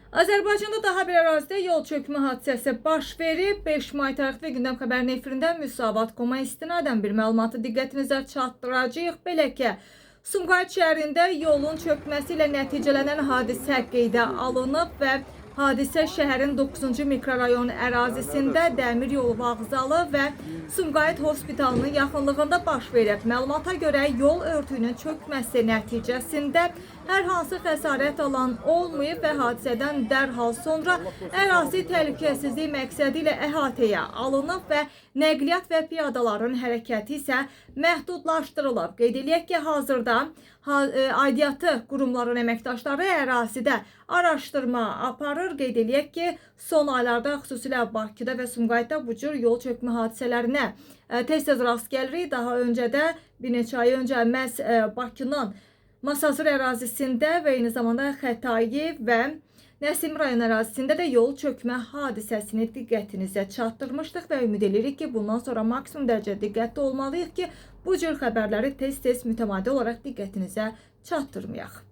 Azərbaycanda daha bir ərazidə yol çökmə hadisəsi baş verib. 5 may tarixli gündəm xəbərinin efirində Müsavat.com-a istinadən bir məlumatı diqqətinizə çatdıracağıq. Belə ki, Sumqayıt şəhərində yolun çökməsi ilə nəticələnən hadisə qeydə alınıb və hadisə şəhərin 9-cu mikrorayon ərazisində Dəmir yolu vağzalı və Sumqayıt Hospitalının yaxınlığında baş verib. Məlumata görə yol örtüyünün çökməsi nəticəsində hər hansı xəsarət alan olmayıb və hadisədən dərhal sonra ərazi təhlükəsizlik məqsədi ilə əhatəyə alınıb və nəqliyyat və piyadaların hərəkəti isə məhdudlaşdırılıb. Qeyd edək ki, hazırda aidiyyatı qurumların əməkdaşları ərazidə araşdırma aparır. Qeyd edək ki, son aylarda xüsusilə Bakıda və Sumqayıtda bu cür yol çökmə hadisələrinə tez-tez rast gəlirik. Daha öncə də bir neçə ay öncə məhz Bakının Masazır ərazisində və eyni zamanda Xətai və Nəsim rayon ərazisində də yol çökmə hadisəsini diqqətinizə çatdırmışdıq və ümid edirik ki, bundan sonra maksimum dərəcədə diqqətli olmalıyıq ki, bu cür xəbərləri tez-tez mütəmadi olaraq diqqətinizə çatdırmayaq.